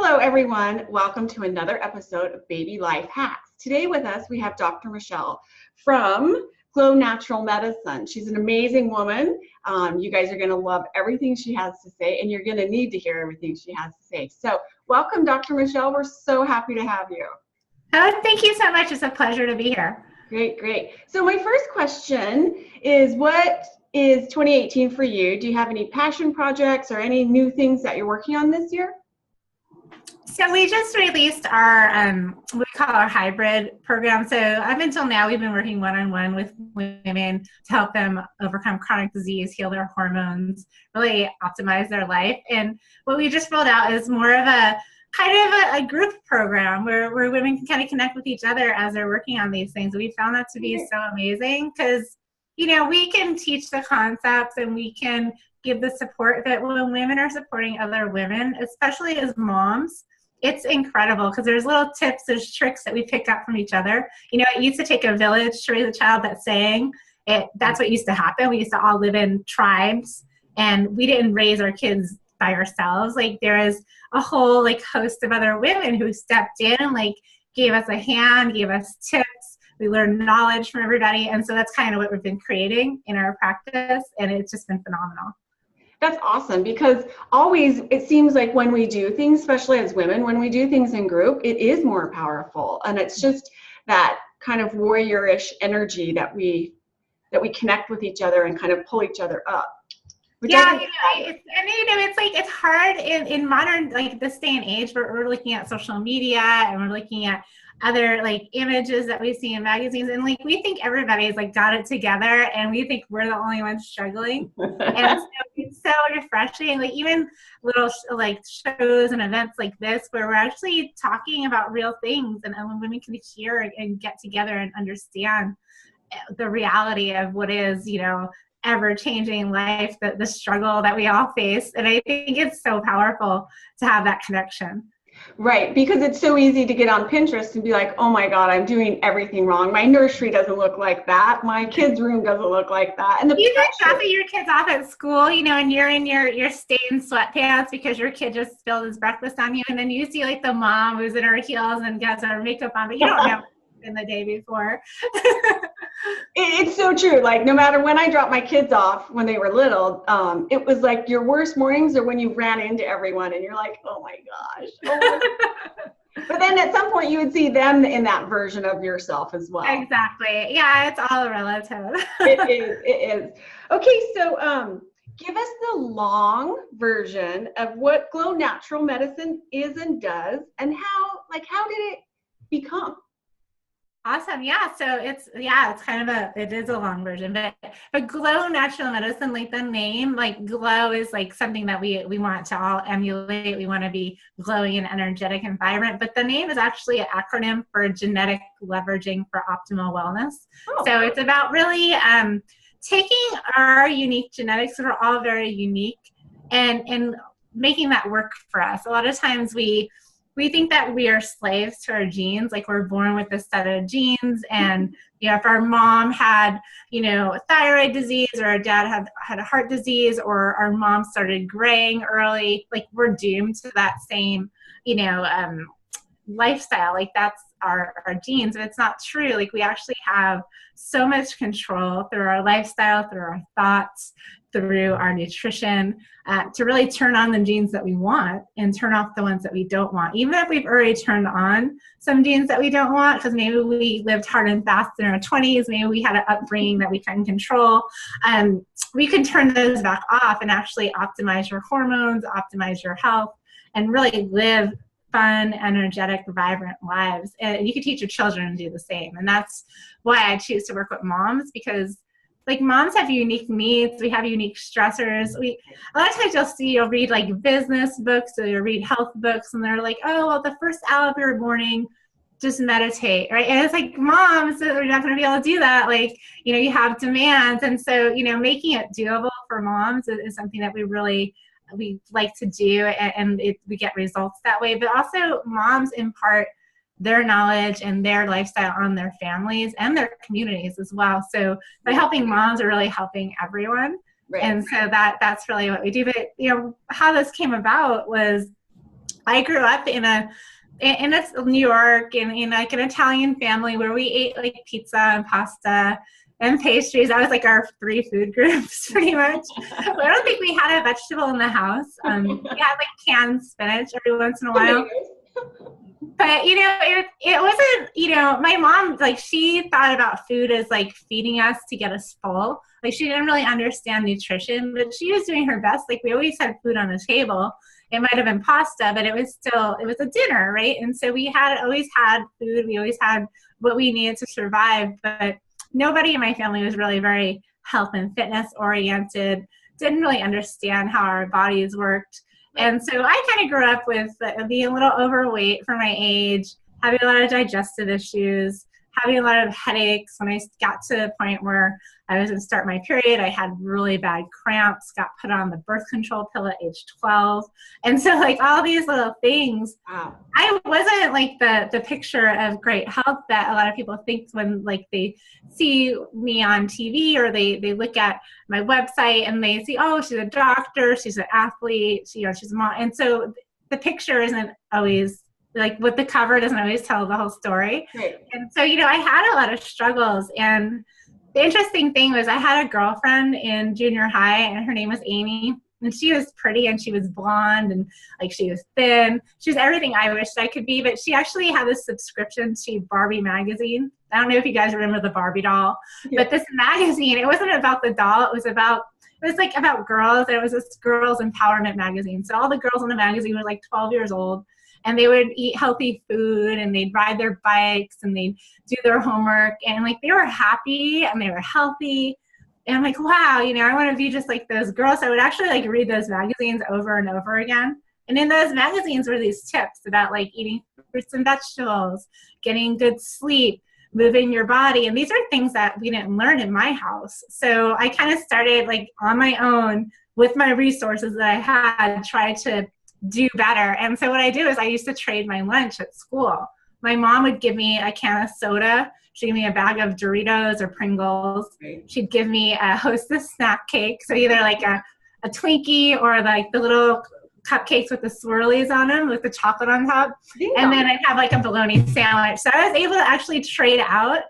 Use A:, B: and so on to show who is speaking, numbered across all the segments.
A: Hello, everyone. Welcome to another episode of Baby Life Hacks. Today with us, we have Dr. Michelle from Glow Natural Medicine. She's an amazing woman. You guys are going to love everything she has to say, and you're going to need to hear everything she has to say. So welcome, Dr. Michelle. We're so happy to have you.
B: Oh, thank you so much. It's a pleasure to be here.
A: Great, great. So my first question is, what is 2018 for you? Do you have any passion projects or any new things that you're working on this year?
B: So we just released our, what we call our hybrid program. So up until now, we've been working one-on-one with women to help them overcome chronic disease, heal their hormones, really optimize their life. And what we just rolled out is more of a kind of a group program where women can kind of connect with each other as they're working on these things. We found that to be so amazing because, you know, we can teach the concepts and we can give the support, but when women are supporting other women, especially as moms, it's incredible because there's little tips, there's tricks that we pick up from each other. You know, it used to take a village to raise a child. That's saying it. That's what used to happen. We used to all live in tribes, and we didn't raise our kids by ourselves. Like there is a whole like host of other women who stepped in, like gave us a hand, gave us tips. We learned knowledge from everybody, and so that's kind of what we've been creating in our practice, and it's just been phenomenal.
A: That's awesome because always it seems like when we do things, especially as women, when we do things in group, it is more powerful. And it's just that kind of warriorish energy that we connect with each other and kind of pull each other up.
B: Yeah, it's hard in modern, like this day and age, we're looking at social media and we're looking at other like images that we see in magazines, and like we think everybody's like got it together and we think we're the only ones struggling. And so it's so refreshing, like even little like shows and events like this where we're actually talking about real things, and when women can hear and get together and understand the reality of what is, you know, ever-changing life, the struggle that we all face. And I think it's so powerful to have that connection.
A: Right, because it's so easy to get on Pinterest and be like, oh my God, I'm doing everything wrong. My nursery doesn't look like that. My kid's room doesn't look like that. And
B: you just dropping your kids off at school, you know, and you're in your stained sweatpants because your kid just spilled his breakfast on you. And then you see like the mom who's in her heels and gets her makeup on, but you don't know in the day before.
A: It's so true. Like no matter when I dropped my kids off when they were little, it was like your worst mornings are when you ran into everyone and you're like, oh my gosh. But then at some point you would see them in that version of yourself as well.
B: Exactly. Yeah, it's all relative.
A: It is. Okay, so give us the long version of what Glow Natural Medicine is and does, and how did it become?
B: Awesome. Yeah. So it's kind of it is a long version, but Glow Natural Medicine, like the name, like glow is like something that we want to all emulate. We want to be glowing and energetic and vibrant, but the name is actually an acronym for genetic leveraging for optimal wellness. Oh. So it's about really taking our unique genetics that are all very unique and making that work for us. A lot of times we think that we are slaves to our genes, like we're born with a set of genes, and you know, if our mom had, you know, thyroid disease, or our dad had a heart disease, or our mom started graying early, like we're doomed to that same, you know, lifestyle. Like that's our genes, but it's not true. Like we actually have so much control through our lifestyle, through our thoughts, through our nutrition, to really turn on the genes that we want and turn off the ones that we don't want. Even if we've already turned on some genes that we don't want, because maybe we lived hard and fast in our 20s, maybe we had an upbringing that we couldn't control, we can turn those back off and actually optimize your hormones, optimize your health, and really live fun, energetic, vibrant lives. And you can teach your children to do the same. And that's why I choose to work with moms, because like moms have unique needs. We have unique stressors. A lot of times you'll read like business books or you'll read health books, and they're like, oh, well, the first hour of your morning, just meditate, right? And it's like, moms, we're not going to be able to do that. Like, you know, you have demands. And so, you know, making it doable for moms is something that we like to do, and we get results that way. But also moms impart their knowledge and their lifestyle on their families and their communities as well. So by helping moms, we're really helping everyone. Right. And so that's really what we do. But, you know, how this came about was I grew up in New York in like an Italian family where we ate like pizza and pasta and pastries. That was like our 3 food groups pretty much. But I don't think we had a vegetable in the house. We had like canned spinach every once in a while. But, you know, it wasn't, you know, my mom, like, she thought about food as, like, feeding us to get us full. Like, she didn't really understand nutrition, but she was doing her best. Like, we always had food on the table. It might have been pasta, but it was a dinner, right? And so we always had food. We always had what we needed to survive. But nobody in my family was really very health and fitness oriented, didn't really understand how our bodies worked. And so I kind of grew up with being a little overweight for my age, having a lot of digestive issues, having a lot of headaches. When I got to the point where I was going to start my period, I had really bad cramps, got put on the birth control pill at age 12. And so like all these little things, wow. I wasn't like the picture of great health that a lot of people think when like they see me on TV or they look at my website and they see, oh, she's a doctor, she's an athlete, she's a mom. And so the picture isn't always like what the cover doesn't always tell the whole story. Right. And so, I had a lot of struggles. And the interesting thing was I had a girlfriend in junior high and her name was Amy. And she was pretty and she was blonde and like she was thin. She was everything I wished I could be, but she actually had this subscription to Barbie magazine. I don't know if you guys remember the Barbie doll, but this magazine, it wasn't about the doll. It was like about girls. And it was this girls empowerment magazine. So all the girls in the magazine were like 12 years old. And they would eat healthy food and they'd ride their bikes and they'd do their homework and like they were happy and they were healthy. And I'm like, wow, I want to be just like those girls. So I would actually like read those magazines over and over again. And in those magazines were these tips about like eating fruits and vegetables, getting good sleep, moving your body. And these are things that we didn't learn in my house. So I kind of started like on my own with my resources that I had, try to do better. And so what I do is I used to trade my lunch at school. My mom would give me a can of soda. She'd give me a bag of Doritos or Pringles. Right. She'd give me a Hostess snack cake. So either like a Twinkie or like the little cupcakes with the swirlies on them with the chocolate on top. Yeah. And then I'd have like a bologna sandwich. So I was able to actually trade out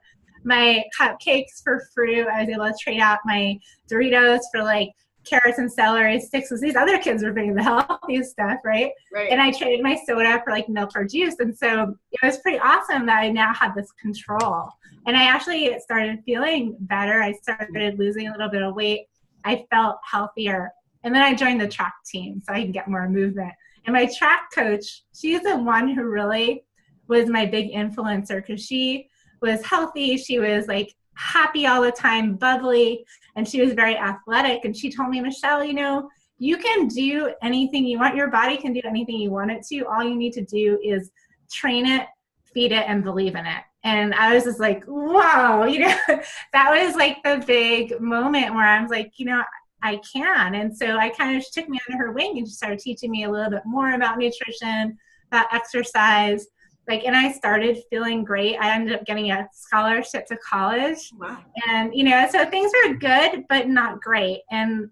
B: my cupcakes for fruit. I was able to trade out my Doritos for like carrots and celery sticks, because these other kids were bringing the healthiest stuff, right? And I traded my soda for like milk or juice. And so it was pretty awesome that I now had this control. And I actually started feeling better. I started losing a little bit of weight. I felt healthier. And then I joined the track team so I can get more movement. And my track coach, she's the one who really was my big influencer because she was healthy. She was like happy all the time, bubbly, and she was very athletic. And she told me, Michelle, you can do anything you want. Your body can do anything you want it to. All you need to do is train it, feed it, and believe in it. And I was just like, wow, that was like the big moment where I was like, I can. And so I kind of, she took me under her wing and she started teaching me a little bit more about nutrition, about exercise. And I started feeling great. I ended up getting a scholarship to college. Wow. And, so things were good, but not great. And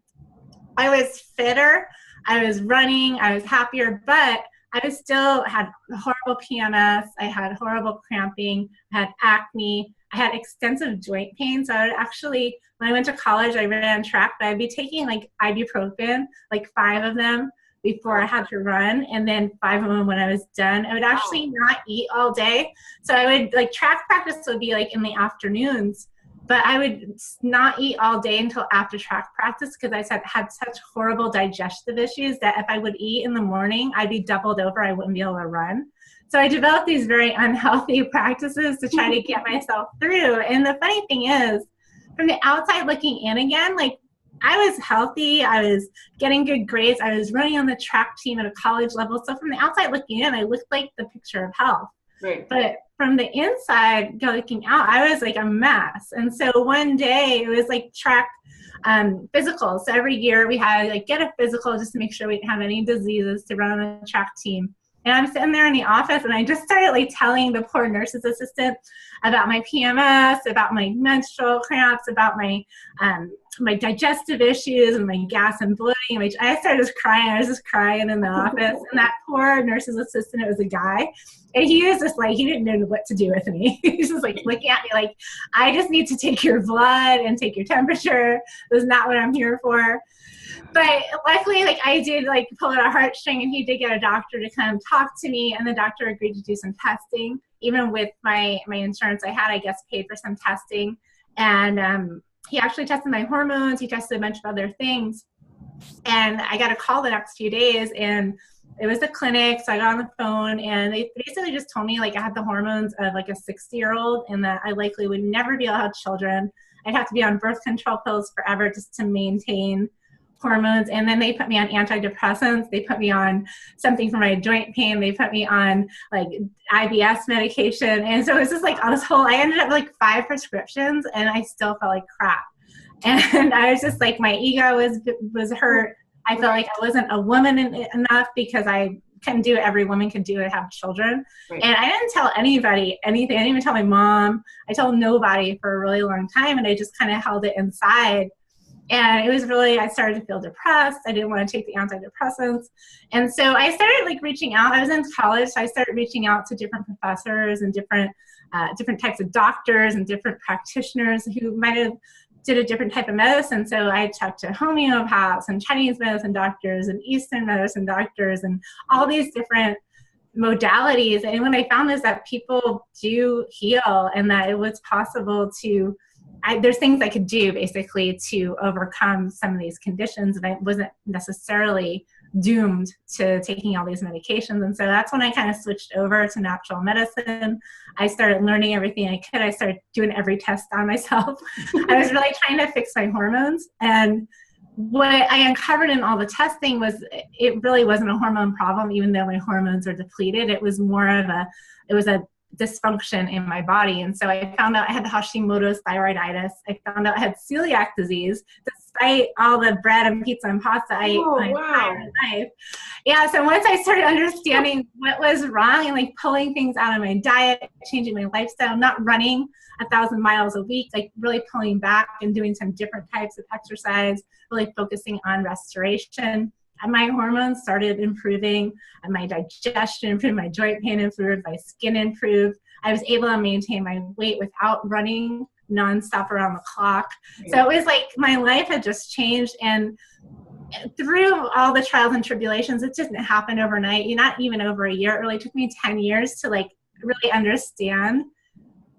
B: I was fitter. I was running. I was happier, but I still had horrible PMS. I had horrible cramping. I had acne. I had extensive joint pain. So I would actually, when I went to college, I ran track, but I'd be taking like ibuprofen, like 5 of them before I had to run, and then 5 of them when I was done. I would actually not eat all day. So I would like track practice would be like in the afternoons, but I would not eat all day until after track practice because I had such horrible digestive issues that if I would eat in the morning, I'd be doubled over. I wouldn't be able to run. So I developed these very unhealthy practices to try to get myself through. And the funny thing is, from the outside looking in again, like I was healthy, I was getting good grades, I was running on the track team at a college level. So from the outside looking in, I looked like the picture of health. Right. But from the inside looking out, I was like a mess. And so one day it was like track physicals. So every year we had like get a physical just to make sure we didn't have any diseases to run on the track team. And I'm sitting there in the office, and I just started like telling the poor nurse's assistant about my PMS, about my menstrual cramps, about my digestive issues and my gas and bloating. I started just crying. I was just crying in the office. And that poor nurse's assistant, it was a guy. And he was just like, he didn't know what to do with me. He's just like looking at me like, I just need to take your blood and take your temperature. That's not what I'm here for. But luckily, like I did like pull out a heartstring, and he did get a doctor to come talk to me, and the doctor agreed to do some testing. Even with my insurance I had, I guess, paid for some testing. And he actually tested my hormones. He tested a bunch of other things. And I got a call the next few days, and it was a clinic. So I got on the phone, and they basically just told me like I had the hormones of like a 60-year-old, and that I likely would never be able to have children. I'd have to be on birth control pills forever just to maintain hormones. And then they put me on antidepressants. They put me on something for my joint pain. They put me on like IBS medication. And so it's just like on this whole, I ended up with like 5 prescriptions, and I still felt like crap. And I was just like, my ego was hurt. I felt like I wasn't a woman enough, because I couldn't do what every woman can do to have children. Right. And I didn't tell anybody anything. I didn't even tell my mom. I told nobody for a really long time, and I just kind of held it inside. And it was really, I started to feel depressed. I didn't want to take the antidepressants. And so I started like reaching out. I was in college, so I started reaching out to different professors and different types of doctors and different practitioners who might have did a different type of medicine. So I talked to homeopaths and Chinese medicine doctors and Eastern medicine doctors and all these different modalities. And what I found is that people do heal, and that it was possible to, there's things I could do basically to overcome some of these conditions, and I wasn't necessarily doomed to taking all these medications. And so that's when I kind of switched over to natural medicine. I started learning everything I could. I started doing every test on myself. I was really trying to fix my hormones. And what I uncovered in all the testing was it really wasn't a hormone problem, even though my hormones were depleted. It was more of a dysfunction in my body. And so I found out I had Hashimoto's thyroiditis. I found out I had celiac disease, despite all the bread and pizza and pasta I ate my entire life. Yeah, so once I started understanding what was wrong and like pulling things out of my diet, changing my lifestyle, not running 1,000 miles a week, like really pulling back and doing some different types of exercise, really focusing on restoration. And my hormones started improving, and my digestion improved, my joint pain improved, my skin improved. I was able to maintain my weight without running nonstop around the clock. So it was like my life had just changed. And through all the trials and tribulations, it didn't happen overnight, not even over a year. It really took me 10 years to like really understand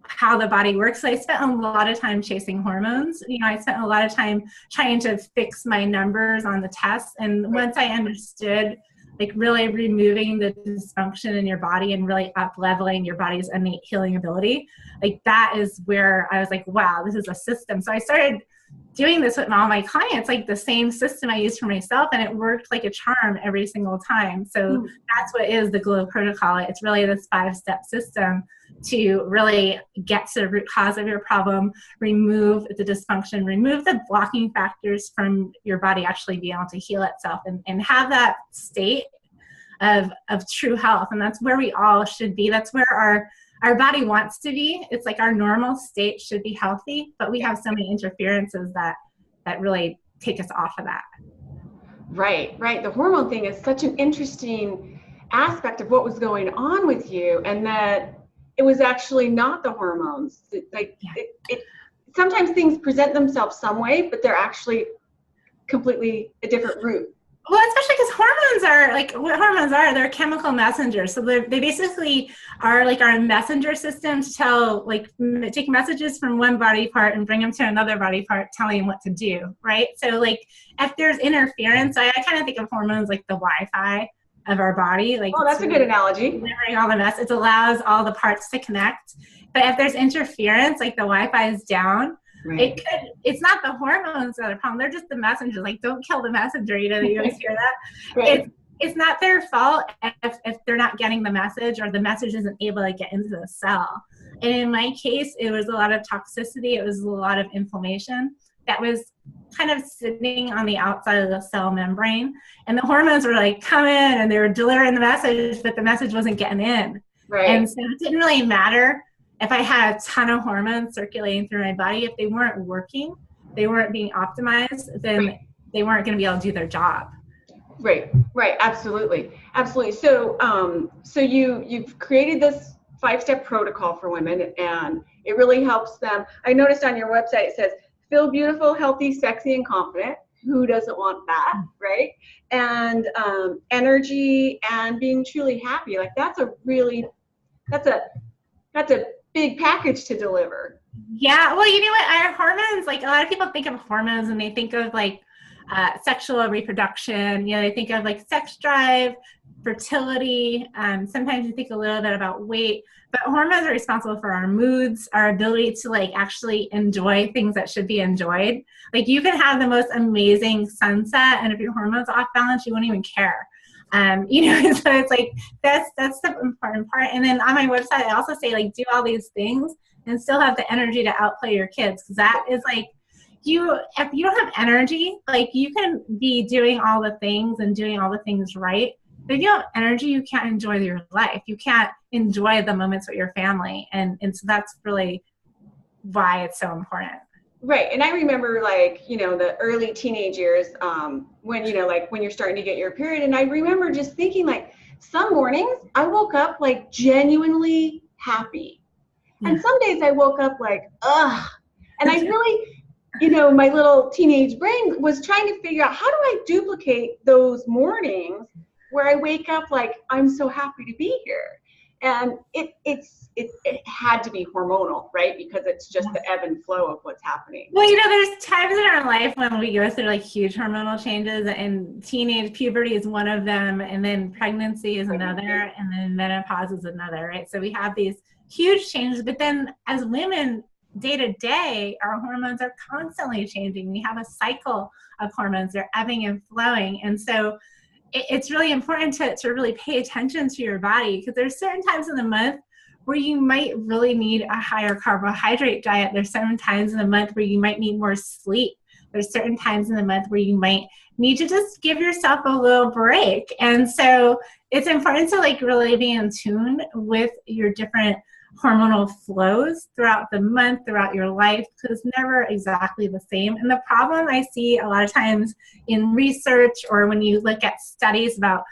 B: how the body works. So I spent a lot of time chasing hormones. I spent a lot of time trying to fix my numbers on the tests. And once I understood, like really removing the dysfunction in your body and really up-leveling your body's innate healing ability, like that is where I was like, wow, this is a system. So I started doing this with all my clients, like the same system I used for myself, and it worked like a charm every single time. So that's what is the GLOW protocol. It's really this 5-step system to really get to the root cause of your problem, remove the dysfunction, remove the blocking factors from your body actually being able to heal itself, and have that state of true health. And that's where we all should be. That's where our body wants to be. It's like our normal state should be healthy, but we have so many interferences that really take us off of that.
A: Right. The hormone thing is such an interesting aspect of what was going on with you, and that it was actually not the hormones. Sometimes things present themselves some way, but they're actually completely a different route.
B: Well, especially because hormones are like what hormones are. They're chemical messengers. So they basically are like our messenger system to take messages from one body part and bring them to another body part, telling them what to do, right? So like if there's interference, I kind of think of hormones like the Wi-Fi of our body. Like,
A: that's a good analogy.
B: Delivering all the messages, it allows all the parts to connect. But if there's interference, like the Wi-Fi is down, right. It's not the hormones that are the problem. They're just the messengers. Like, don't kill the messenger. You always hear that. Right. It's not their fault if they're not getting the message, or the message isn't able to get into the cell. And in my case, it was a lot of toxicity. It was a lot of inflammation. that was kind of sitting on the outside of the cell membrane, and the hormones were like coming and they were delivering the message, but the message wasn't getting in.
A: Right.
B: And so it didn't really matter if I had a ton of hormones circulating through my body. If they weren't working, they weren't being optimized, then they weren't going to be able to do their job.
A: Right. Absolutely. So, so you've created this 5-step protocol for women, and it really helps them. I noticed on your website, it says, feel beautiful, healthy, sexy, and confident. Who doesn't want that, right? And energy and being truly happy. Like that's a big package to deliver.
B: Yeah, well, you know what? Our hormones, like a lot of people think of hormones and they think of like sexual reproduction. You know, they think of like sex drive, fertility. Sometimes you think a little bit about weight, but hormones are responsible for our moods, our ability to like actually enjoy things that should be enjoyed. Like you can have the most amazing sunset, and if your hormones are off balance, you won't even care. You know, so it's like that's the important part. And then on my website, I also say like do all these things and still have the energy to outplay your kids, because that is like if you don't have energy, like you can be doing all the things and doing all the things right, but if you don't have energy, you can't enjoy your life. You can't enjoy the moments with your family, and so that's really why it's so important.
A: Right. And I remember like, you know, the early teenage years, when, you know, like when you're starting to get your period. And I remember just thinking like some mornings I woke up like genuinely happy. Yeah. And some days I woke up like, ugh. And I really, you know, my little teenage brain was trying to figure out how do I duplicate those mornings where I wake up like, I'm so happy to be here. And it had to be hormonal, right? Because it's just the ebb and flow of what's happening.
B: Well, you know, there's times in our life when we go through like huge hormonal changes, and teenage puberty is one of them, and then pregnancy is another, and then menopause is another, right? So we have these huge changes, but then as women, day to day, our hormones are constantly changing. We have a cycle of hormones. They're ebbing and flowing. And so it's really important to really pay attention to your body, because there's certain times in the month where you might really need a higher carbohydrate diet. There's certain times in the month where you might need more sleep. There's certain times in the month where you might need to just give yourself a little break. And so it's important to like really be in tune with your different hormonal flows throughout the month, throughout your life, because it's never exactly the same. And the problem I see a lot of times in research, or when you look at studies about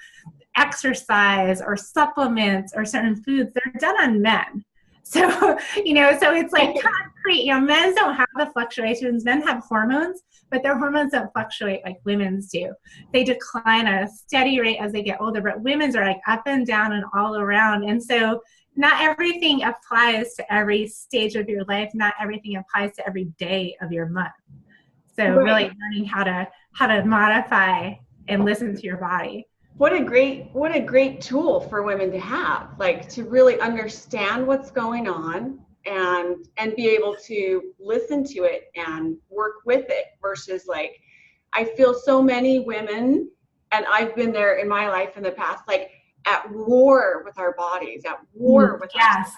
B: exercise or supplements or certain foods, they're done on men. So, you know, so it's like concrete, you know, men don't have the fluctuations. Men have hormones, but their hormones don't fluctuate like women's do. They decline at a steady rate as they get older, but women's are like up and down and all around. And so not everything applies to every stage of your life. Not everything applies to every day of your month. So really learning how to modify and listen to your body.
A: What a great tool for women to have, like to really understand what's going on and be able to listen to it and work with it, versus like, I feel so many women, and I've been there in my life in the past, like at war with our bodies, at war with
B: yes.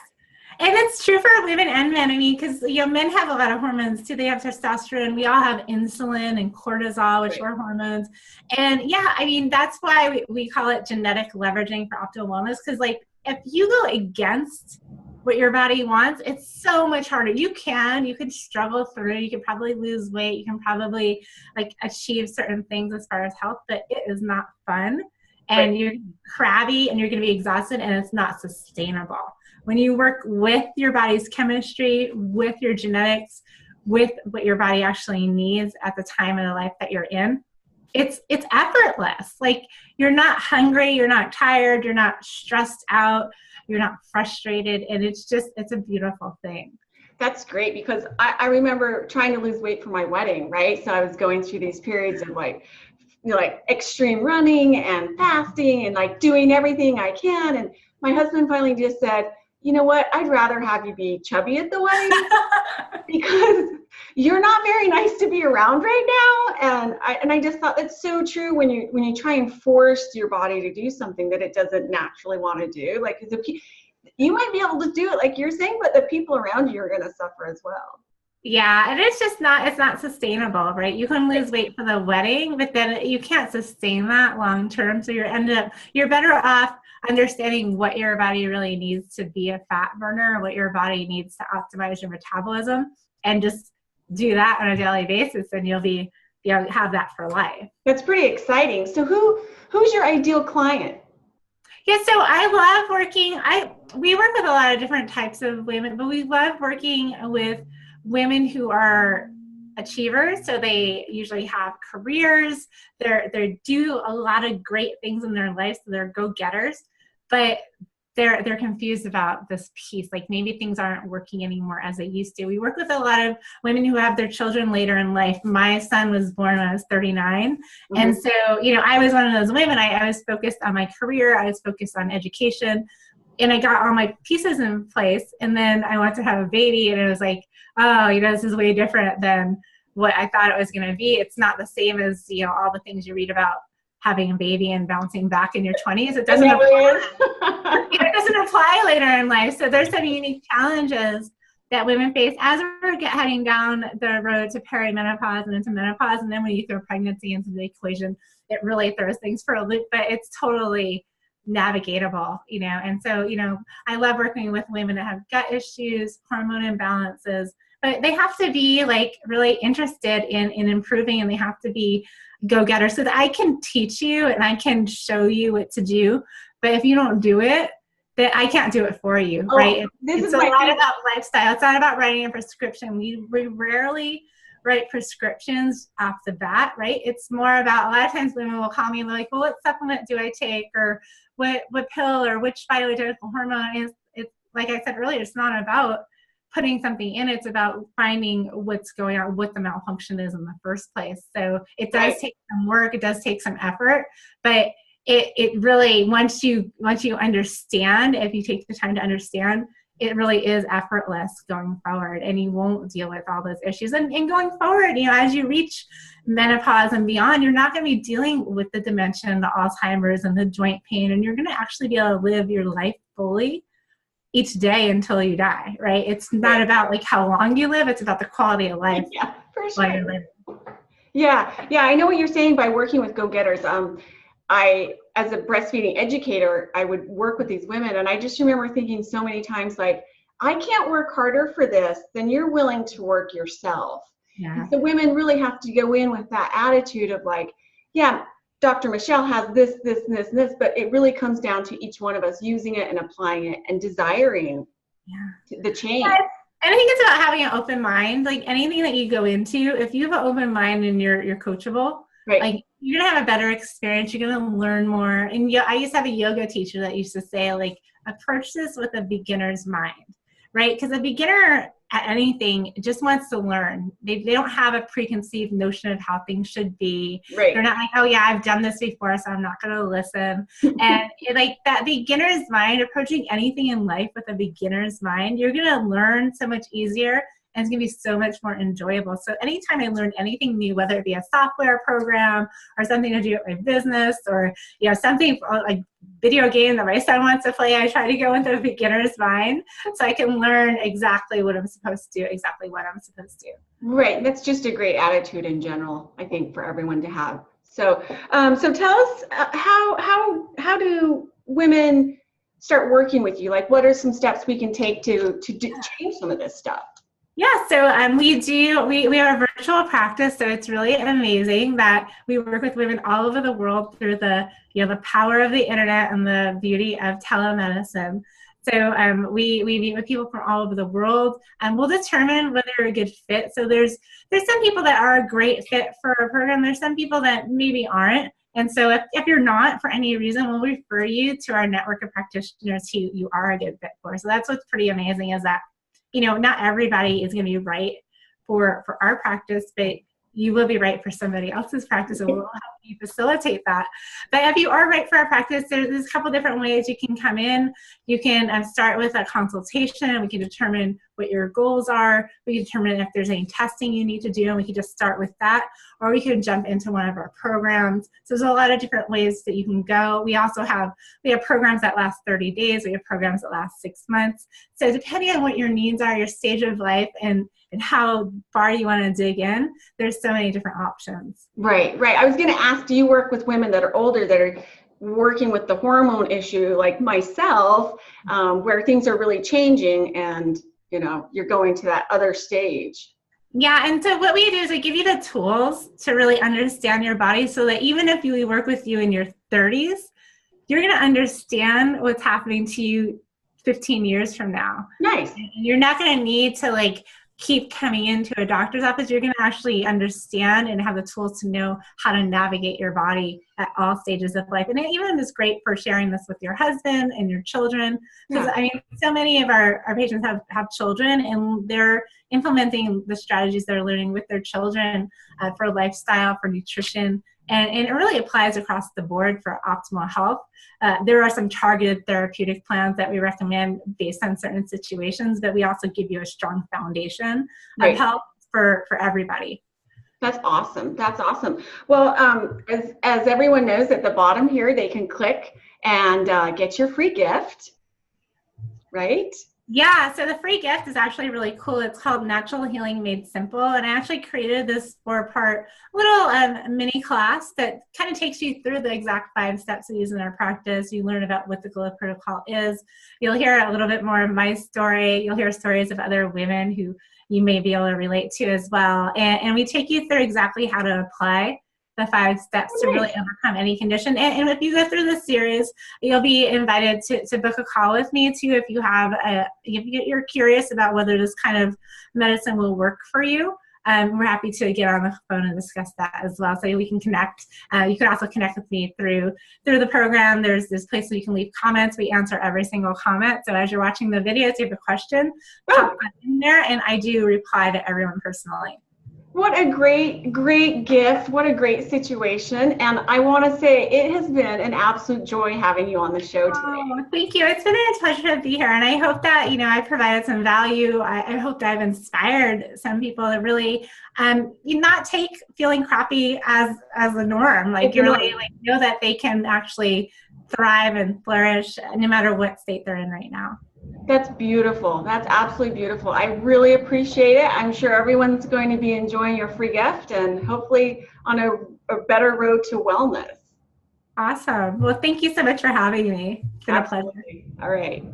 B: And it's true for women and men. I mean, because, you know, men have a lot of hormones too. They have testosterone. We all have insulin and cortisol, which are hormones. And yeah, I mean, that's why we call it genetic leveraging for optimal wellness. Because like, if you go against what your body wants, it's so much harder. You can struggle through. You can probably lose weight. You can probably like achieve certain things as far as health, but it is not fun. And you're crabby and you're going to be exhausted, and it's not sustainable. When you work with your body's chemistry, with your genetics, with what your body actually needs at the time of the life that you're in, it's effortless. Like you're not hungry, you're not tired, you're not stressed out, you're not frustrated, and it's a beautiful thing.
A: That's great, because I remember trying to lose weight for my wedding, right? So I was going through these periods of like, you know, like extreme running and fasting and like doing everything I can. And my husband finally just said, you know what, I'd rather have you be chubby at the wedding because you're not very nice to be around right now. And I just thought that's so true when you try and force your body to do something that it doesn't naturally want to do. Like, you might be able to do it like you're saying, but the people around you are going to suffer as well.
B: Yeah, and it's not sustainable, right? You can lose weight for the wedding, but then you can't sustain that long term. So you're better off understanding what your body really needs to be a fat burner, what your body needs to optimize your metabolism, and just do that on a daily basis, and you'll have that for life.
A: That's pretty exciting. So who's your ideal client?
B: Yeah, so I love working. We work with a lot of different types of women, but we love working with women who are achievers. So they usually have careers. They do a lot of great things in their life. So they're go-getters, but they're confused about this piece. Like maybe things aren't working anymore as they used to. We work with a lot of women who have their children later in life. My son was born when I was 39. Mm-hmm. And so, I was one of those women. I was focused on my career. I was focused on education, and I got all my pieces in place. And then I wanted to have a baby, and it was like, oh, this is way different than what I thought it was going to be. It's not the same as, all the things you read about having a baby and bouncing back in your 20s. It doesn't apply. It doesn't apply later in life. So there's some unique challenges that women face as we're heading down the road to perimenopause and into menopause. And then when you throw pregnancy into the equation, it really throws things for a loop, but it's totally navigatable, And so, I love working with women that have gut issues, hormone imbalances, but they have to be like really interested in improving, and they have to be go-getter so that I can teach you and I can show you what to do. But if you don't do it, then I can't do it for you, right? It's a lot about lifestyle. It's not about writing a prescription. We rarely write prescriptions off the bat, right? It's more about, a lot of times women will call me and they're like, well, what supplement do I take, or what pill, or which bioidentical hormone is. It's like I said earlier, it's not about putting something in, it's about finding what's going on, what the malfunction is in the first place. So it does take some work, it does take some effort, but it really, once you understand, if you take the time to understand, it really is effortless going forward, and you won't deal with all those issues. And going forward, as you reach menopause and beyond, you're not going to be dealing with the dementia and the Alzheimer's and the joint pain, and you're going to actually be able to live your life fully each day until you die, right? It's not about like how long you live, it's about the quality of life.
A: Yeah, for sure. Yeah, I know what you're saying by working with go-getters. As a breastfeeding educator, I would work with these women, and I just remember thinking so many times, like, I can't work harder for this than you're willing to work yourself. Yeah. So women really have to go in with that attitude of like, yeah, Dr. Michelle has this, and this, but it really comes down to each one of us using it and applying it and desiring the change.
B: Yeah. And I think it's about having an open mind. Like anything that you go into, if you have an open mind and you're coachable, like you're gonna have a better experience. You're gonna learn more. And I used to have a yoga teacher that used to say, like, approach this with a beginner's mind, right? Because a beginner at anything just wants to learn. They don't have a preconceived notion of how things should be. Right. They're not like, oh yeah, I've done this before, so I'm not going to listen. And like that beginner's mind, approaching anything in life with a beginner's mind, you're going to learn so much easier, and it's going to be so much more enjoyable. So anytime I learn anything new, whether it be a software program or something to do with my business, or something like video game that my son wants to play, I try to go into a beginner's mind so I can learn exactly what I'm supposed to do, exactly what I'm supposed to.
A: Right. That's just a great attitude in general, I think, for everyone to have. So, so tell us how do women start working with you? Like, what are some steps we can take to change some of this stuff?
B: Yeah, so we have a virtual practice, so it's really amazing that we work with women all over the world through the power of the internet and the beauty of telemedicine. So we meet with people from all over the world, and we'll determine whether you're a good fit. So there's some people that are a great fit for a program. There's some people that maybe aren't. And so if you're not, for any reason, we'll refer you to our network of practitioners who you are a good fit for. So that's what's pretty amazing, is that not everybody is going to be right for our practice, but you will be right for somebody else's practice, and we'll help we facilitate that. But if you are right for our practice, there's a couple different ways you can come in. You can start with a consultation. We can determine what your goals are. We can determine if there's any testing you need to do, and we can just start with that. Or we can jump into one of our programs. So there's a lot of different ways that you can go. We also have programs that last 30 days. We have programs that last 6 months. So depending on what your needs are, your stage of life, and how far you want to dig in, there's so many different options.
A: Right. I was going to ask, do you work with women that are older that are working with the hormone issue like myself, where things are really changing and, you're going to that other stage?
B: Yeah, and so what we do is we give you the tools to really understand your body so that even if we work with you in your 30s, you're going to understand what's happening to you 15 years from now.
A: Nice.
B: And you're not going to need to keep coming into a doctor's office. You're going to actually understand and have the tools to know how to navigate your body at all stages of life. And it even is great for sharing this with your husband and your children. Because so many of our patients have children, and they're implementing the strategies they're learning with their children for lifestyle, for nutrition. And it really applies across the board for optimal health. There are some targeted therapeutic plans that we recommend based on certain situations, but we also give you a strong foundation of health for everybody.
A: That's awesome. Well, as everyone knows, at the bottom here, they can click and get your free gift, right?
B: Yeah, so the free gift is actually really cool. It's called Natural Healing Made Simple, and I actually created this 4-part little mini class that kind of takes you through the exact 5 steps we use in our practice. You learn about what the Glow Protocol is. You'll hear a little bit more of my story. You'll hear stories of other women who you may be able to relate to as well. And we take you through exactly how to apply the 5 steps to really overcome any condition. And if you go through this series, you'll be invited to book a call with me too if you're curious about whether this kind of medicine will work for you. We're happy to get on the phone and discuss that as well, so we can connect. You can also connect with me through the program. There's this place where you can leave comments. We answer every single comment. So as you're watching the videos, if you have a question, pop that in there, and I do reply to everyone personally.
A: What a great gift. What a great situation. And I want to say it has been an absolute joy having you on the show today.
B: Oh, thank you. It's been a pleasure to be here. And I hope that, I provided some value. I hope that I've inspired some people to really not take feeling crappy as a norm. Really know that they can actually thrive and flourish no matter what state they're in right now.
A: That's beautiful. That's absolutely beautiful. I really appreciate it. I'm sure everyone's going to be enjoying your free gift and hopefully on a better road to wellness.
B: Awesome. Well, thank you so much for having me. It's been a pleasure.
A: All right.